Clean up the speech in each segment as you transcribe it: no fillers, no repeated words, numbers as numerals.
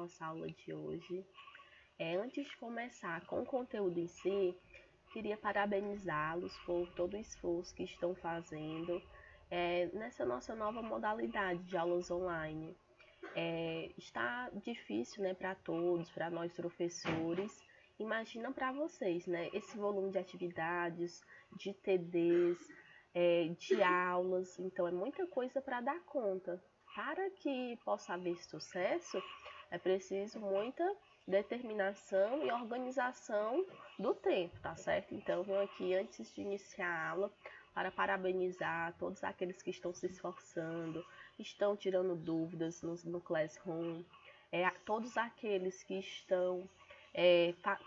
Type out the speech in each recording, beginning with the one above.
nossa aula de hoje. Antes de começar com o conteúdo em si, queria parabenizá-los por todo o esforço que estão fazendo nessa nossa nova modalidade de aulas online. Está difícil, né, para todos, para nós professores. Imagina para vocês, né, esse volume de atividades, de TDs, de aulas. Então é muita coisa para dar conta. Para que possa haver sucesso, é preciso muita determinação e organização do tempo, tá certo? Então, eu venho aqui antes de iniciar a aula para parabenizar todos aqueles que estão se esforçando, estão tirando dúvidas no Classroom, todos aqueles que estão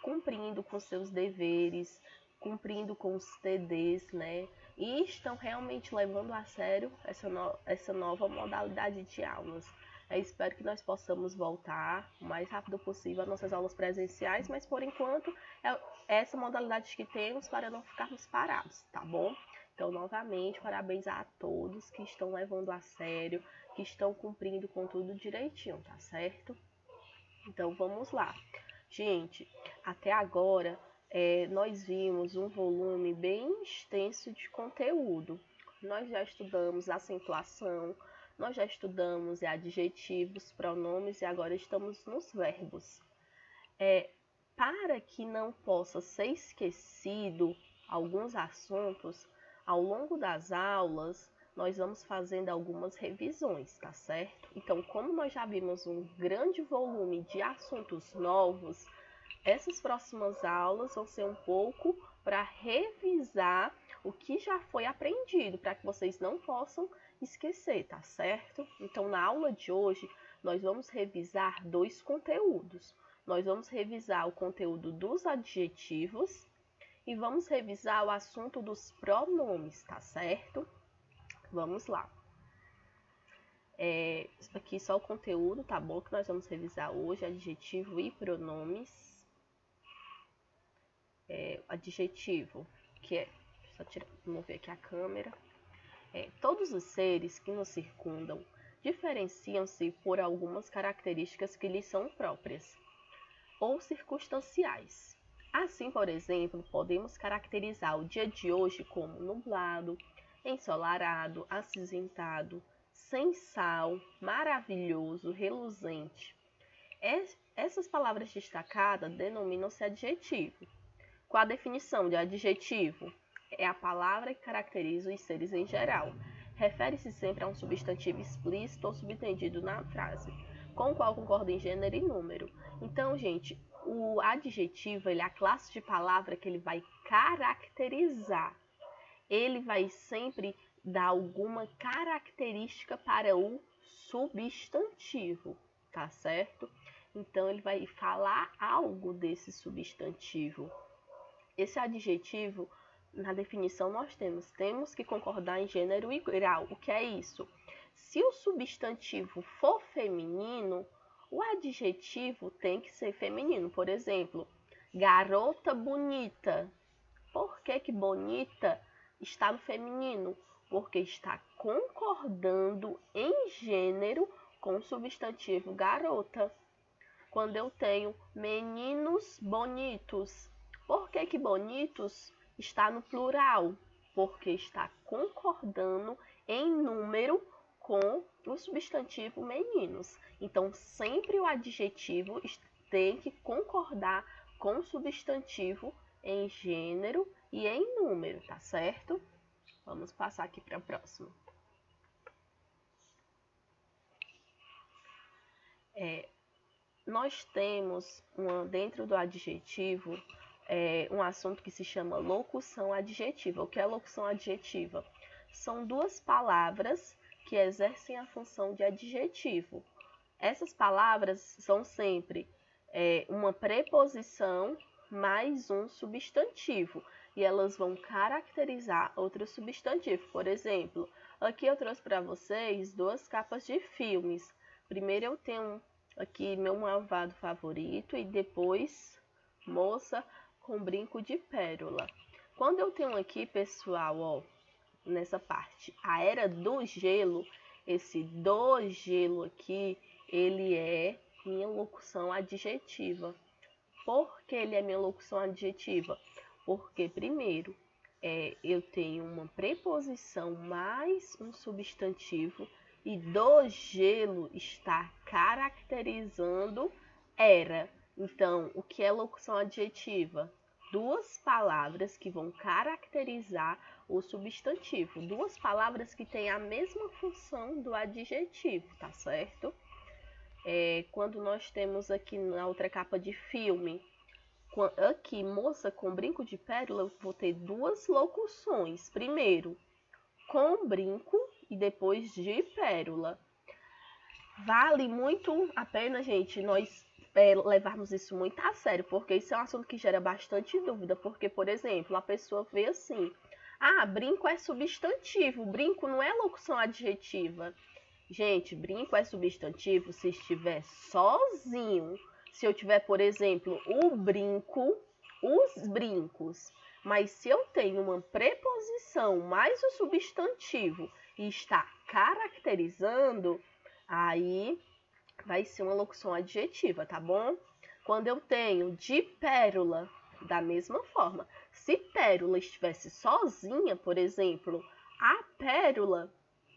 cumprindo com seus deveres, cumprindo com os TDs, né? E estão realmente levando a sério essa nova modalidade de aulas. Eu espero que nós possamos voltar o mais rápido possível às nossas aulas presenciais, mas por enquanto é essa modalidade que temos para não ficarmos parados, tá bom? Então, novamente, parabéns a todos que estão levando a sério, que estão cumprindo com tudo direitinho, tá certo? Então, vamos lá. Gente, até agora nós vimos um volume bem extenso de conteúdo. Nós já estudamos acentuação, nós já estudamos adjetivos, pronomes e agora estamos nos verbos. Para que não possa ser esquecido alguns assuntos, ao longo das aulas, nós vamos fazendo algumas revisões, tá certo? Então, como nós já vimos um grande volume de assuntos novos, essas próximas aulas vão ser um pouco para revisar o que já foi aprendido, para que vocês não possam esquecer, tá certo? Então, na aula de hoje, nós vamos revisar 2 conteúdos. Nós vamos revisar o conteúdo dos adjetivos e vamos revisar o assunto dos pronomes, tá certo? Vamos lá. Aqui só o conteúdo, tá bom? Que nós vamos revisar hoje, adjetivo e pronomes. Adjetivo, que é, só mover aqui a câmera. Todos os seres que nos circundam diferenciam-se por algumas características que lhes são próprias ou circunstanciais. Assim, por exemplo, podemos caracterizar o dia de hoje como nublado, ensolarado, acinzentado, sem sal, maravilhoso, reluzente. Essas palavras destacadas denominam-se adjetivo. Qual a definição de adjetivo? É a palavra que caracteriza os seres em geral. Refere-se sempre a um substantivo explícito ou subentendido na frase, com o qual concorda em gênero e número. Então, gente, o adjetivo ele é a classe de palavra que ele vai caracterizar. Ele vai sempre dar alguma característica para o substantivo, tá certo? Então, ele vai falar algo desse substantivo. Esse adjetivo, na definição, nós temos que concordar em gênero e grau. O que é isso? Se o substantivo for feminino, o adjetivo tem que ser feminino. Por exemplo, garota bonita. Por que bonita está no feminino? Porque está concordando em gênero com o substantivo garota. Quando eu tenho meninos bonitos, por que bonitos está no plural? Porque está concordando em número com o substantivo meninos. Então, sempre o adjetivo tem que concordar com o substantivo em gênero e em número, tá certo? Vamos passar aqui para a próxima. Nós temos dentro do adjetivo um assunto que se chama locução adjetiva. O que é locução adjetiva? São 2 palavras que exercem a função de adjetivo. Essas palavras são sempre uma preposição mais um substantivo. E elas vão caracterizar outro substantivo. Por exemplo, aqui eu trouxe para vocês 2 capas de filmes. Primeiro eu tenho aqui meu malvado favorito e depois moça com brinco de pérola. Quando eu tenho aqui, pessoal, ó, nessa parte, a era do gelo, esse do gelo aqui, ele é minha locução adjetiva. Por que ele é minha locução adjetiva? Porque, primeiro, eu tenho uma preposição mais um substantivo e do gelo está caracterizando era. Então, o que é locução adjetiva? Duas palavras que vão caracterizar o substantivo. Duas palavras que têm a mesma função do adjetivo, tá certo? Quando nós temos aqui na outra capa de filme, aqui, moça com brinco de pérola, eu vou ter duas locuções. Primeiro, com brinco e depois de pérola. Vale muito a pena, gente, nós levarmos isso muito a sério, porque isso é um assunto que gera bastante dúvida. Porque, por exemplo, a pessoa vê assim, brinco é substantivo, brinco não é locução adjetiva. Gente, brinco é substantivo se estiver sozinho. Se eu tiver, por exemplo, o brinco, os brincos. Mas se eu tenho uma preposição mais o substantivo e está caracterizando, aí vai ser uma locução adjetiva, tá bom? Quando eu tenho de pérola, da mesma forma. Se pérola estivesse sozinha, por exemplo, a pérola,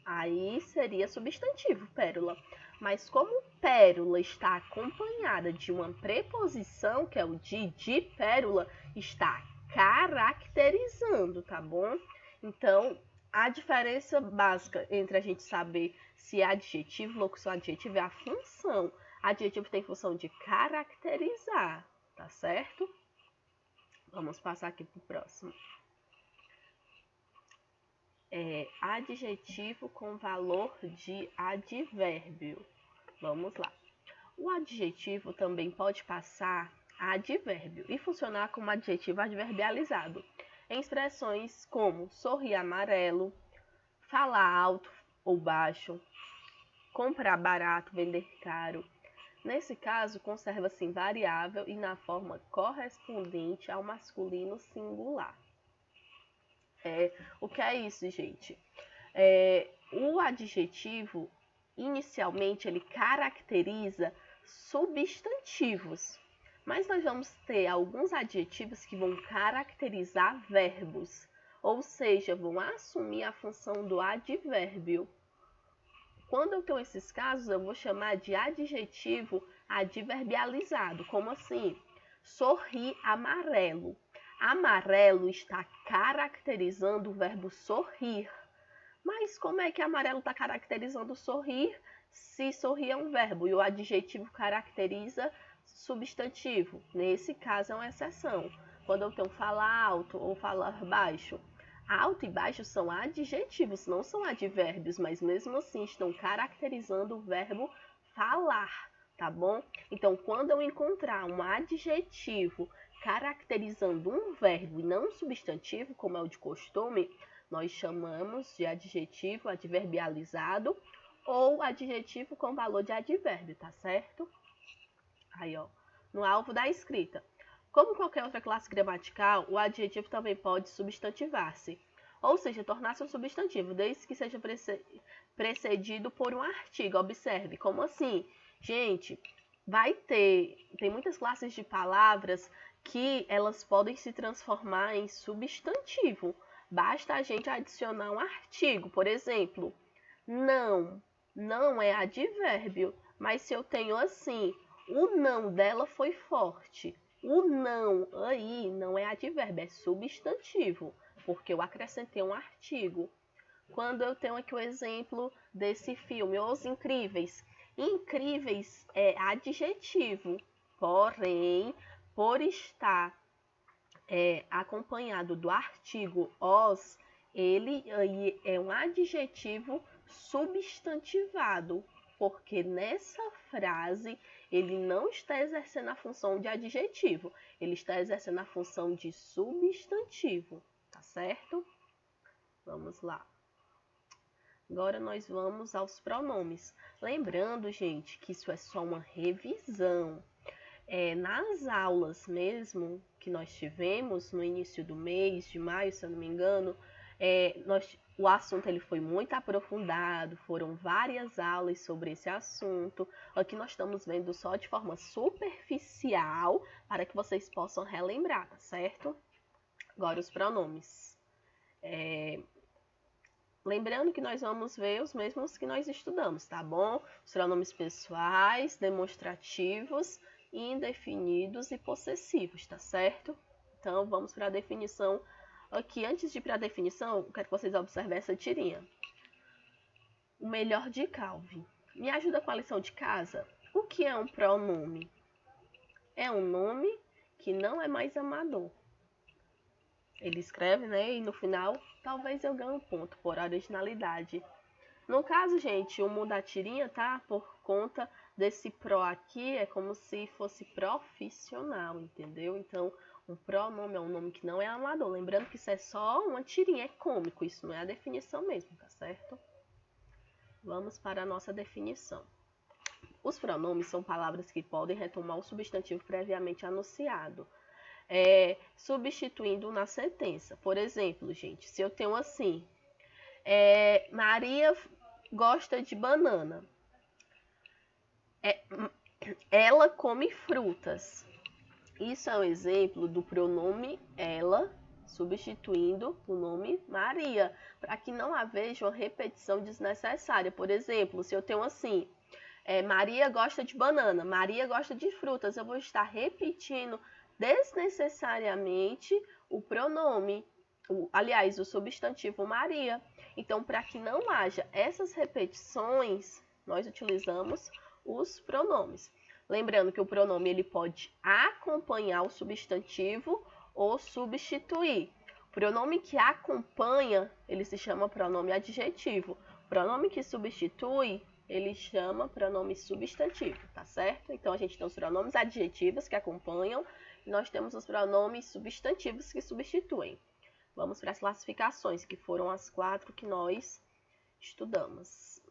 aí seria substantivo, pérola. Mas como pérola está acompanhada de uma preposição, que é o de pérola, está caracterizando, tá bom? Então, a diferença básica entre a gente saber se é adjetivo, locução adjetiva, é a função. Adjetivo tem função de caracterizar, tá certo? Vamos passar aqui para o próximo. Adjetivo com valor de advérbio. Vamos lá. O adjetivo também pode passar a advérbio e funcionar como adjetivo adverbializado em expressões como sorrir amarelo, falar alto ou baixo, comprar barato, vender caro. Nesse caso, conserva-se invariável e na forma correspondente ao masculino singular. O que é isso, gente? O adjetivo, inicialmente, ele caracteriza substantivos, mas nós vamos ter alguns adjetivos que vão caracterizar verbos, ou seja, vão assumir a função do advérbio. Quando eu tenho esses casos, eu vou chamar de adjetivo adverbializado. Como assim? Sorrir amarelo. Amarelo está caracterizando o verbo sorrir. Mas como é que amarelo está caracterizando sorrir se sorrir é um verbo e o adjetivo caracteriza substantivo? Nesse caso é uma exceção. Quando eu tenho falar alto ou falar baixo. Alto e baixo são adjetivos, não são advérbios, mas mesmo assim estão caracterizando o verbo falar, tá bom? Então, quando eu encontrar um adjetivo caracterizando um verbo e não um substantivo, como é o de costume, nós chamamos de adjetivo adverbializado ou adjetivo com valor de advérbio, tá certo? Aí, ó, no alvo da escrita. Como qualquer outra classe gramatical, o adjetivo também pode substantivar-se, ou seja, tornar-se um substantivo, desde que seja precedido por um artigo. Observe, como assim? Gente, tem muitas classes de palavras que elas podem se transformar em substantivo. Basta a gente adicionar um artigo, por exemplo, não é advérbio, mas se eu tenho assim, o não dela foi forte. O não aí não é advérbio, é substantivo, porque eu acrescentei um artigo. Quando eu tenho aqui o exemplo desse filme, Os Incríveis. Incríveis é adjetivo, porém, por estar acompanhado do artigo os, ele aí é um adjetivo substantivado, porque nessa frase ele não está exercendo a função de adjetivo, ele está exercendo a função de substantivo, tá certo? Vamos lá. Agora nós vamos aos pronomes. Lembrando, gente, que isso é só uma revisão. Nas aulas mesmo que nós tivemos no início do mês de maio, se eu não me engano, o assunto ele foi muito aprofundado, foram várias aulas sobre esse assunto. Aqui nós estamos vendo só de forma superficial, para que vocês possam relembrar, tá certo? Agora os pronomes. Lembrando que nós vamos ver os mesmos que nós estudamos, tá bom? Os pronomes pessoais, demonstrativos, indefinidos e possessivos, tá certo? Então, vamos para a definição aqui. Antes de ir para a definição, eu quero que vocês observem essa tirinha. O melhor de Calvin. Me ajuda com a lição de casa? O que é um pronome? É um nome que não é mais amador. Ele escreve, né? E no final, talvez eu ganhe um ponto por originalidade. No caso, gente, o mundo da tirinha, tá? Por conta desse pro aqui, é como se fosse profissional, entendeu? Então, um pronome é um nome que não é amador. Lembrando que isso é só uma tirinha, é cômico. Isso não é a definição mesmo, tá certo? Vamos para a nossa definição. Os pronomes são palavras que podem retomar o substantivo previamente anunciado. Substituindo na sentença. Por exemplo, gente, se eu tenho assim, Maria gosta de banana. Ela come frutas. Isso é um exemplo do pronome ela substituindo o nome Maria, para que não haja uma repetição desnecessária. Por exemplo, se eu tenho assim, Maria gosta de banana, Maria gosta de frutas, eu vou estar repetindo desnecessariamente o pronome, aliás, o substantivo Maria. Então, para que não haja essas repetições, nós utilizamos os pronomes. Lembrando que o pronome ele pode acompanhar o substantivo ou substituir. O pronome que acompanha, ele se chama pronome adjetivo. O pronome que substitui, ele chama pronome substantivo, tá certo? Então, a gente tem os pronomes adjetivos que acompanham e nós temos os pronomes substantivos que substituem. Vamos para as classificações, que foram as 4 que nós estudamos.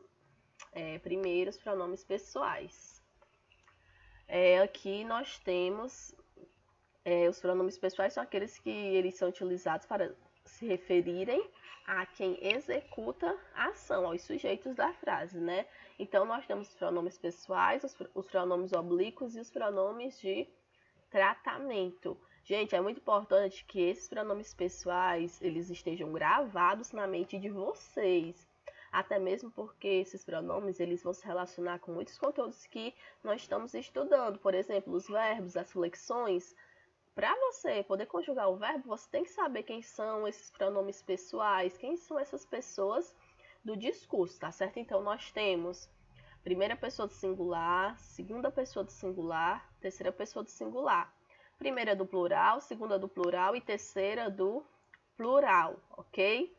Primeiro, os pronomes pessoais. Aqui nós temos os pronomes pessoais, são aqueles que eles são utilizados para se referirem a quem executa a ação, aos sujeitos da frase, né? Então, nós temos os pronomes pessoais, os pronomes oblíquos e os pronomes de tratamento. Gente, é muito importante que esses pronomes pessoais, eles estejam gravados na mente de vocês. Até mesmo porque esses pronomes, eles vão se relacionar com muitos conteúdos que nós estamos estudando. Por exemplo, os verbos, as flexões. Para você poder conjugar o verbo, você tem que saber quem são esses pronomes pessoais, quem são essas pessoas do discurso, tá certo? Então, nós temos primeira pessoa do singular, segunda pessoa do singular, terceira pessoa do singular. Primeira do plural, segunda do plural e terceira do plural, ok?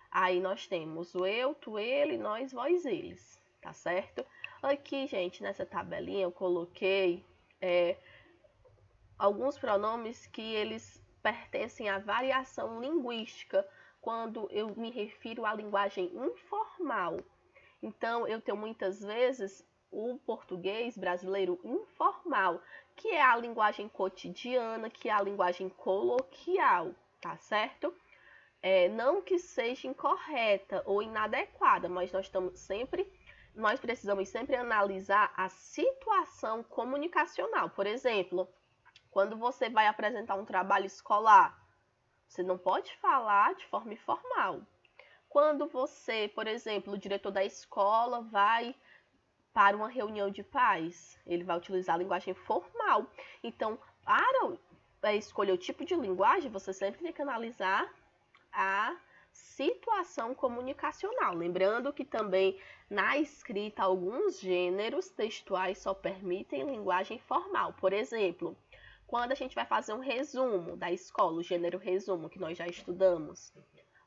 Aí nós temos o eu, tu, ele, nós, vós, eles, tá certo? Aqui, gente, nessa tabelinha eu coloquei alguns pronomes que eles pertencem à variação linguística, quando eu me refiro à linguagem informal. Então, eu tenho muitas vezes o português brasileiro informal, que é a linguagem cotidiana, que é a linguagem coloquial, tá certo? Não que seja incorreta ou inadequada, mas nós precisamos sempre analisar a situação comunicacional. Por exemplo, quando você vai apresentar um trabalho escolar, você não pode falar de forma informal. Quando você, por exemplo, o diretor da escola vai para uma reunião de pais, ele vai utilizar a linguagem formal. Então, para escolher o tipo de linguagem, você sempre tem que analisar a situação comunicacional. Lembrando que também na escrita alguns gêneros textuais só permitem linguagem formal. Por exemplo, quando a gente vai fazer um resumo da escola, o gênero resumo que nós já estudamos,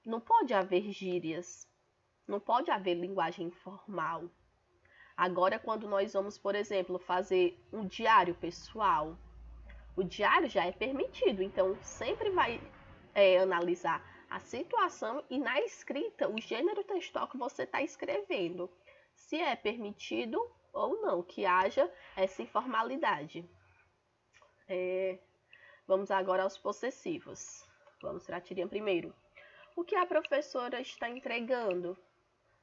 não pode haver gírias, não pode haver linguagem informal. Agora, quando nós vamos, por exemplo, fazer um diário pessoal, o diário já é permitido, então sempre vai analisar a situação e na escrita o gênero textual que você está escrevendo, se é permitido ou não, que haja essa informalidade. Vamos agora aos possessivos. Vamos para a tirinha primeiro. O que a professora está entregando?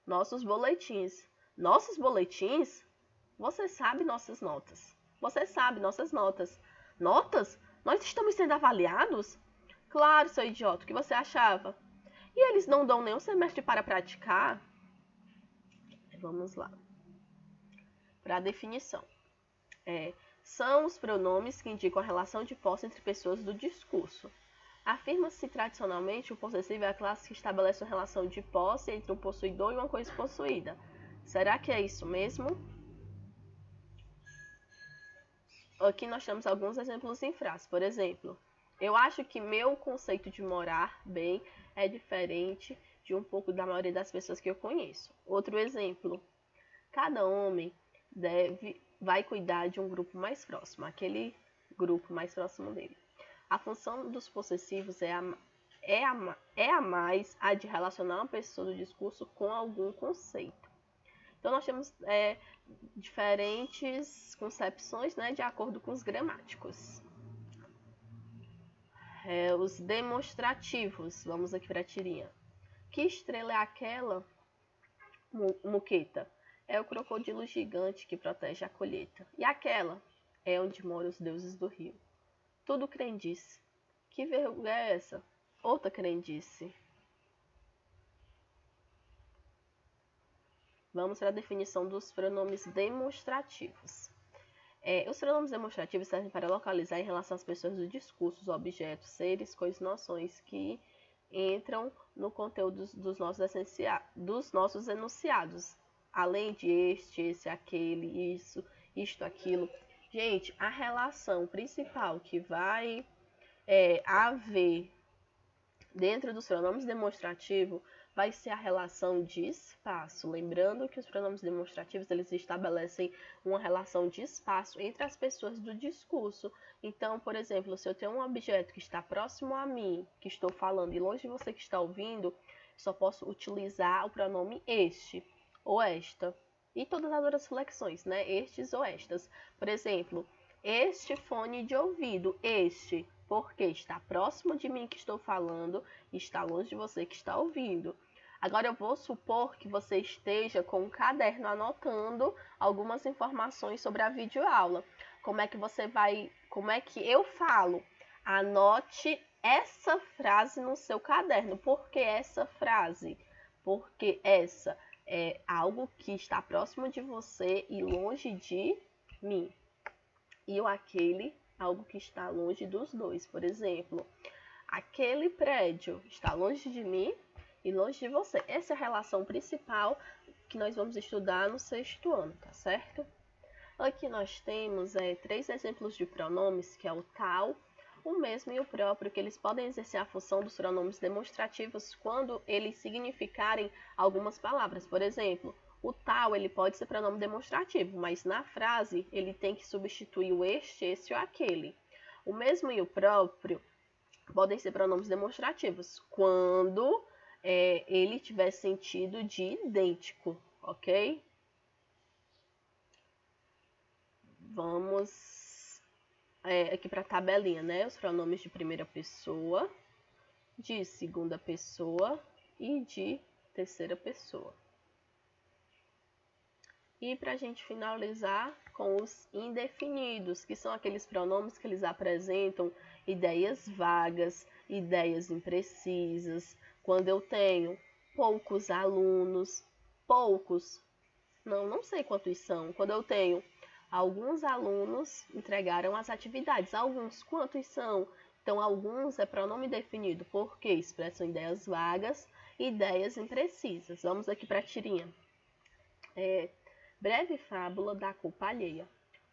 Nossos boletins. Nossos boletins? Você sabe nossas notas. Você sabe nossas notas. Notas? Nós estamos sendo avaliados? Claro, seu idiota, o que você achava? E eles não dão nenhum semestre para praticar? Vamos lá. Para a definição. São os pronomes que indicam a relação de posse entre pessoas do discurso. Afirma-se tradicionalmente o possessivo é a classe que estabelece uma relação de posse entre um possuidor e uma coisa possuída. Será que é isso mesmo? Aqui nós temos alguns exemplos em frases. Por exemplo, eu acho que meu conceito de morar bem é diferente de um pouco da maioria das pessoas que eu conheço. Outro exemplo, cada homem vai cuidar de um grupo mais próximo, aquele grupo mais próximo dele. A função dos possessivos é a mais a de relacionar uma pessoa do discurso com algum conceito. Então, nós temos diferentes concepções, né, de acordo com os gramáticos. Os demonstrativos. Vamos aqui para a tirinha. Que estrela é aquela, Muqueta? É o crocodilo gigante que protege a colheita. E aquela é onde moram os deuses do rio. Tudo crendice. Que verruga é essa? Outra crendice. Vamos para a definição dos pronomes demonstrativos. Os pronomes demonstrativos servem para localizar em relação às pessoas do discurso, os objetos, seres, coisas, noções que entram no conteúdo dos nossos enunciados. Além de este, esse, aquele, isso, isto, aquilo. Gente, a relação principal que vai haver dentro dos pronomes demonstrativos vai ser a relação de espaço. Lembrando que os pronomes demonstrativos eles estabelecem uma relação de espaço entre as pessoas do discurso. Então, por exemplo, se eu tenho um objeto que está próximo a mim, que estou falando, e longe de você que está ouvindo, só posso utilizar o pronome este ou esta. E todas as outras flexões, né? Estes ou estas. Por exemplo, este fone de ouvido, este, porque está próximo de mim que estou falando, e está longe de você que está ouvindo. Agora eu vou supor que você esteja com um caderno anotando algumas informações sobre a videoaula. Como é que eu falo? Anote essa frase no seu caderno. Por que essa frase? Porque essa é algo que está próximo de você e longe de mim. E o aquele, algo que está longe dos dois. Por exemplo, aquele prédio está longe de mim e longe de você. Essa é a relação principal que nós vamos estudar no 6º ano, tá certo? Aqui nós temos 3 exemplos de pronomes, que é o tal, o mesmo e o próprio, que eles podem exercer a função dos pronomes demonstrativos quando eles significarem algumas palavras. Por exemplo, o tal ele pode ser pronome demonstrativo, mas na frase ele tem que substituir o este, esse ou aquele. O mesmo e o próprio podem ser pronomes demonstrativos quando ele tiver sentido de idêntico, ok? Vamos aqui para a tabelinha, né? Os pronomes de primeira pessoa, de segunda pessoa e de terceira pessoa. E para a gente finalizar com os indefinidos, que são aqueles pronomes que eles apresentam ideias vagas, ideias imprecisas. Quando eu tenho poucos alunos, não sei quantos são. Quando eu tenho alguns alunos entregaram as atividades, alguns, quantos são? Então, alguns é pronome definido porque expressam ideias vagas, ideias imprecisas. Vamos aqui para a tirinha. Breve fábula da culpa alheia.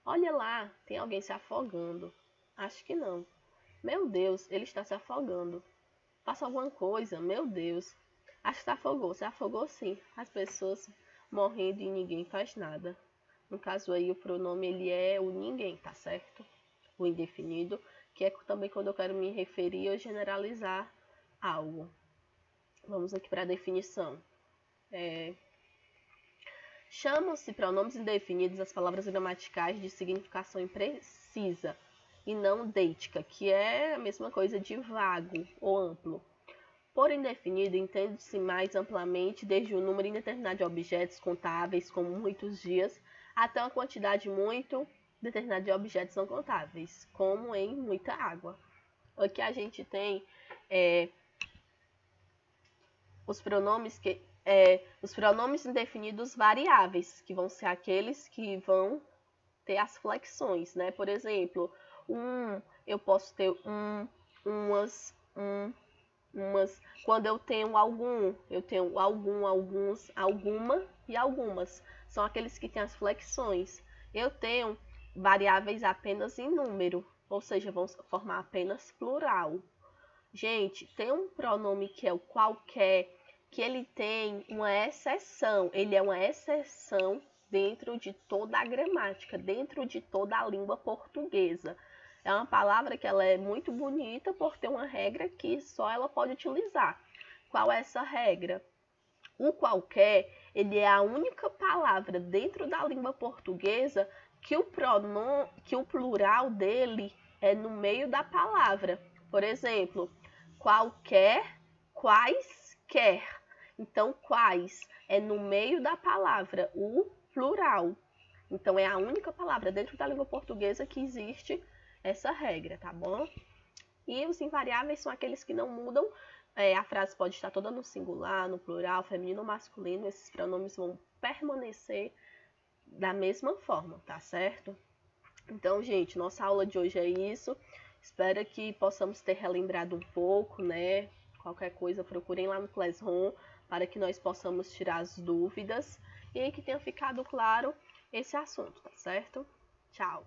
Olha lá, tem alguém se afogando. Acho que não. Meu Deus, ele está se afogando. Faça alguma coisa, meu Deus. Acho que se afogou sim. As pessoas morrendo e ninguém faz nada. No caso aí, o pronome ele é o ninguém, tá certo? O indefinido, que é também quando eu quero me referir ou generalizar algo. Vamos aqui para a definição. Chamam-se pronomes indefinidos as palavras gramaticais de significação imprecisa e não deítica, que é a mesma coisa de vago ou amplo. Por indefinido, entende-se mais amplamente desde o número indeterminado de objetos contáveis, como muitos dias, até uma quantidade muito determinada de objetos não contáveis, como em muita água. Aqui a gente tem os pronomes indefinidos variáveis, que vão ser aqueles que vão ter as flexões, né? Por exemplo, eu posso ter umas. Quando eu tenho algum, alguns, alguma e algumas. São aqueles que têm as flexões. Eu tenho variáveis apenas em número, ou seja, vão formar apenas plural. Gente, tem um pronome que é o qualquer, que ele tem uma exceção. Ele é uma exceção dentro de toda a gramática, dentro de toda a língua portuguesa. É uma palavra que ela é muito bonita por ter uma regra que só ela pode utilizar. Qual é essa regra? O qualquer, ele é a única palavra dentro da língua portuguesa que o plural dele é no meio da palavra. Por exemplo, qualquer, quaisquer. Então, quais é no meio da palavra, o plural. Então, é a única palavra dentro da língua portuguesa que existe essa regra, tá bom? E os invariáveis são aqueles que não mudam. A frase pode estar toda no singular, no plural, feminino ou masculino. Esses pronomes vão permanecer da mesma forma, tá certo? Então, gente, nossa aula de hoje é isso. Espero que possamos ter relembrado um pouco, né? Qualquer coisa, procurem lá no Classroom para que nós possamos tirar as dúvidas e que tenha ficado claro esse assunto, tá certo? Tchau!